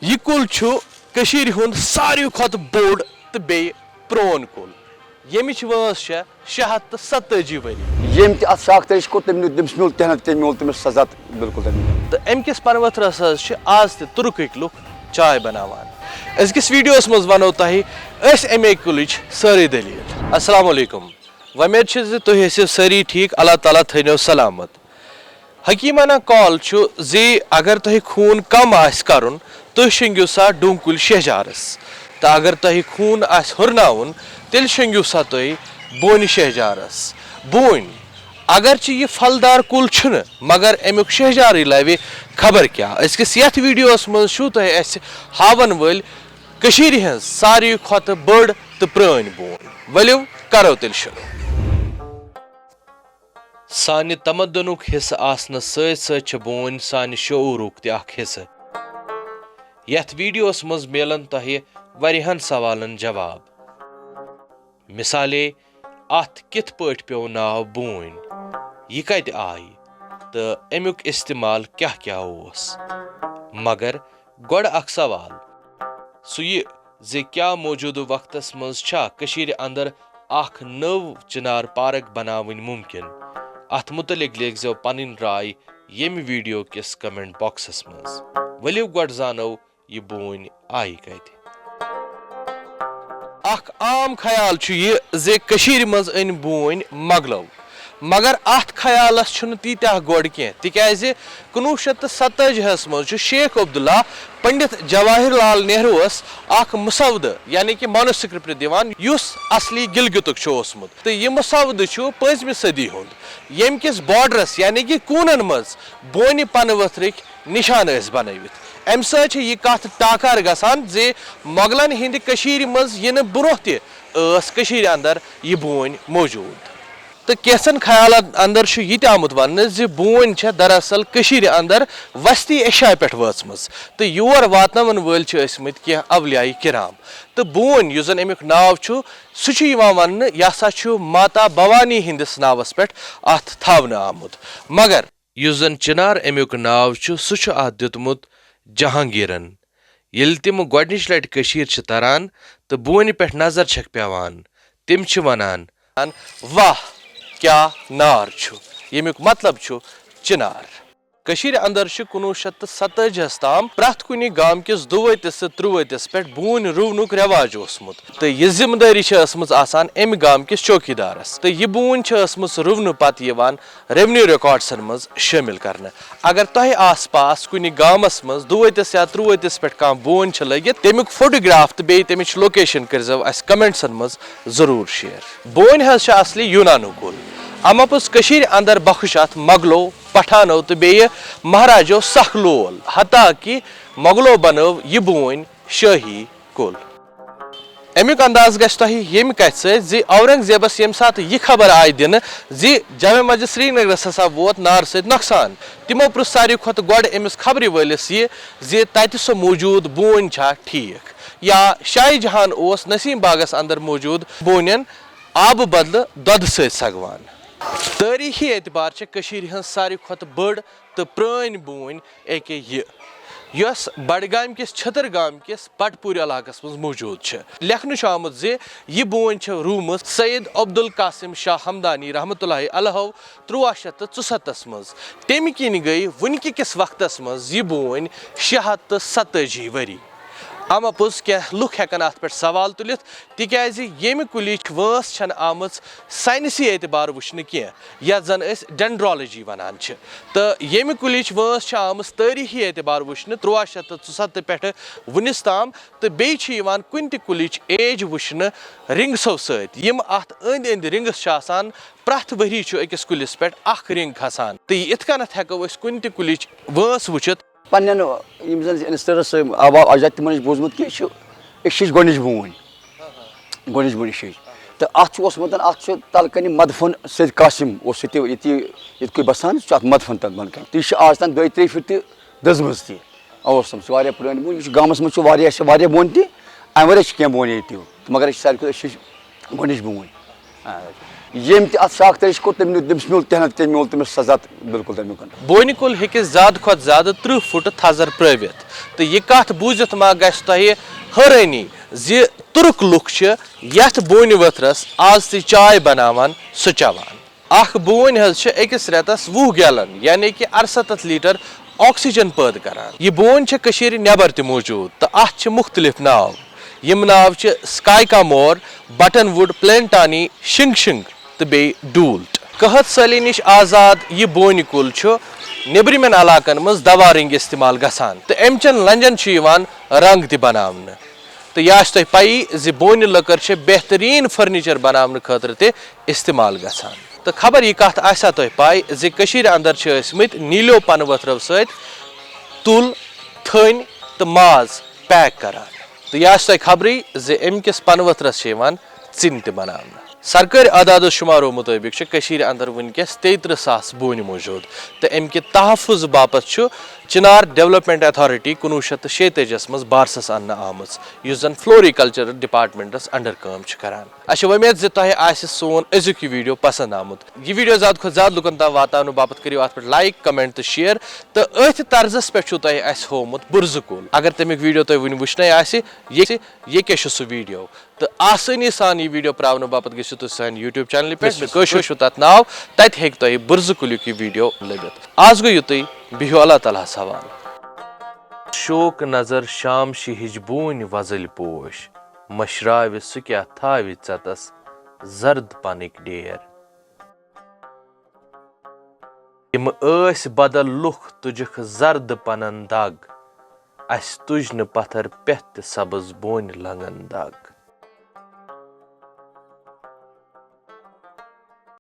यह कुल कशीर हुंद सारी खत बोड़ तो बे प्रोन कुल यमिच वंस 670 वरी यम त शाख तश को तम मिल तम मिल सजा बिल्कुल तो अमकिस पर्वतरस आज तुर्क लुक चाय बनावान अजकिस वीडियोस मज वनो तह अमे कुलच सारी दलील अस्सलाम वालेकुम वमेद तुम ह्यू सारी ठीक अल्लाह ताला थो सलामत हकीमाना कॉल जे अगर तुह खून कम आस करन तुह शेंगियो सा डूंकुल शहजारस तो अगर तुह खून आस हुरनाउन तेल शेंगियो सा तुह बोन शहजारस बोन अगरचे यह फलदार कुल छुन मगर अमुक शहजार लवे खबर क्या अजकिस यथ वीडियोस मज तुह हावन वल कशीर हज सारी खत बड़ तो प्रान बोन वलियो करो तेल शुरू सानि तमद्दनुक हिस्स आसनस सत बोन सानि शऊरुक त हिस्स यथ वीडियोस मज मिलन तह वरिहन सवालन जवाब मिसाले अथ किथ पट प्यो नाव बोन यह कत आई तो अमुक इस्तेमाल क्या क्या ओस मगर गोड़ अख सवाल सु ये क्या मौजूद वक्तस मज कशीर अंदर अख नव चिनार पार्क बनावन मुमकिन अथ मुतलिक लिखो पन राय यम वीडियो किस कमेंट बॉक्सस मज वलियो गोड़ जानो यह बोन आई कत अख आम ख्याल यह जे कशीर मज अन बोन मगलो मगर अथ ख्यालस तीत्या गोड़ कह तिकाज 1957 मज शेख अब्दुल्ला पंडित जवाहरलाल नेहरू अख मुसवद यानी कि मैन्युस्क्रिप्ट दिवान युस असली गिलगितुक ओसमुत तो यह मुसवद 5वीं सदी हुंद यम किस बॉर्डरस यानी कि कूनन मज बोन पन वथरिक निशान बनवित अम सत यह कथ टाकार गसान जे मोगलन हिंद कशीर मज इन ब्रोह तशीर अंदर यह बोन मौजूद तो कैसन ख्याल अंदर यह आमुत वन बोन दरअसल कशीर अंदर वस्ती एशिया पे वचमज तो योर वातन वल कह अवलियाई किराम तो बोन युस जन अमुक नाव सह वन यह माता भवानी हिंदिस नावस पे अथ थवन आमुत मगर युस जन चिनार अमुक नाव सह अथ दितमुत जहांगीरन यिल तिम गोडनिच लट कशीर तरान तो बोन पे नजर छक पेवान तिम वनान वाह क्या नार यमुक मतलब चिनार कशीर अंदर 1957 ताम प्रथ कुनि गाम किस दुवतिस त्रुवतिस पे बोन रुवनुक रिवाज ओसमुत तो यह जिम्मेदारी आसान अम गाम किस चौकीदारस तो यह बोन रुवन पत रेवन्यू रिकॉर्ड्सन मज शामिल करने अगर तुह आस पास कुनि गामस मज दुवतिस या त्रुवतिस पे कह बोन लगित तमिक फोटोग्राफ तो बे तमिच लोकेशन करजो अस कमेंट्सन मज जरूर शेयर बोन हज असली यूनानु कुल अमपुस कशीर अंदर बख्श अथ मगलो पठानो तो बे महाराजो सख लोल हता कि मोगलो बनव यह बोन शाही कुल अमुक अंदाज गम कथ सि औरंगजेबस यम सात यह खबर आय दिन जमे मस्जिद श्रीनगरस हसा वोत नार सत नुकसान तिमो पृछ सारी खत गोड़ अमिस खबर वलिस यह तत सो मौजूद बोन छा ठीक या शाही जहान ओस नसीम बागस अंदर मौजूद बोनन आब बदल दुध सत सगवान तारीखी एतबार कशीर हज सारी खत बड़ तो प्रान बोन एके यस बडगाम किस छतरगाम किस बटपुर इलाकस मज मौजूद लेखन आमुत यह बोन रूम सैयद अब्दुल कासिम शाह हमदानी रहमतुल्लाहि अलैह 1364 मज तम किन गई वनक किस वक्तस मज यह बोन 670 वरी अमपुज क्या लुक हेकन अत पे सवाल तुलित तिकाज यम कुलिच वंस आम साइंसी एतबार वुचन कह यथ जन डेंड्रोलॉजी वनान तो यम कुलिच वंस आम तारीखी एतबार वुचन 1364 पे वनिस ताम तो बेन कुन त कुलिच एज वुचन रिंग्सो सम अत अंद अंद रिंग्स प्रथ वरी अकिस कुलिस पे रिंग खसान तो इत कनत हेको कुन त कुलिच वंस वुचित पन्न इंस्टरस आवाज अजद तिमन बोजमुत कि गोनिच बोन गोनिच बोन तो अमुत अत तलकन मदफन सैद कासिम ये बसान मदफन तल बन तो यह आज तन 2-3 फिट दजमज तम पुरान बोन गामस मज बोन तम वे क्या बोन ये मगर सारे गोनिच bone Yem ti at şak teriş ko temiz mül tehnat temiz temiz sazat bilkul temiz kan. Boni kul hekis zad khot zad 30 foot thazar pravit. To ye kath buzit ma gas tahi harani zi turk luk ch yat boni vatras az ti chai banavan suchavan. Akh boni has ch ekis retas 20 gallon yani ki 68 liter oxygen pad karan. Ye bon ch Kashmiri nebar ti mawjood to at ch mukhtalif naw. Yim naw ch sky ka mor buttonwood plantani shing shing to be doolt. Kahat sali nish azad ye boni kul ch nebirimen alakan maz dawa ring istemal gasan. To emchen lanjan ch yivan rang ti banavne. तो यह तह पई जि बोनि लकर बेहतरीन furniture बनाने खतर ते इस्तेमाल गसान तो खबर यह कत आसा तह पई जि कशीर अंदर ٲسۍमٕتۍ नीलो पन वथरव सहित तुल थन तो माज पैक करान तो यह तह खबरी जि अमकिस पन वथरस चिन ते बनाने सरकारी आदाद शुमारो मुताबिक कशीर अंदर वनकस 33,000 बोनि मौजूद तो अमि तहफुज बापत चिनार डेवलपमेंट अथॉरिटी 1937 मज बारसस अन्न आमज युस जन फ्लोरिकल्चर डिपार्टमेंटस अंडर काम करान अच्छा उम्मीद जि तह आसि सोन अजुक यह वीडियो पसंद आमुत यह वीडियो ज्यादा खुद ज्यादा लुकन तक वातावन बापत करियो अत पे लाइक कमेंट तो शेयर तो अथ तर्जस पे तह अस होमुत बुर्ज कुल अगर तमिक वीडियो तह वन वुचने ये क्या सह वीडियो तो आसानी सान यह वीडियो प्रावन बापत गो तुम सान यूट्यूब चैनल पे तथ नाव तत हे तह बुर्ज कुलिक वीडियो लबित आज गो युत बिहो अल्लाह ताला सवाल शोक नजर शाम शिहिज बून वजल पोश मशराव सु क्या थाव चतस जर्द पनिक डेर यम ऐस बदल लुख तुझक जर्द पनन दाग अस तुझ न पत्थर पेथ सब्ज बोन लंगन दाग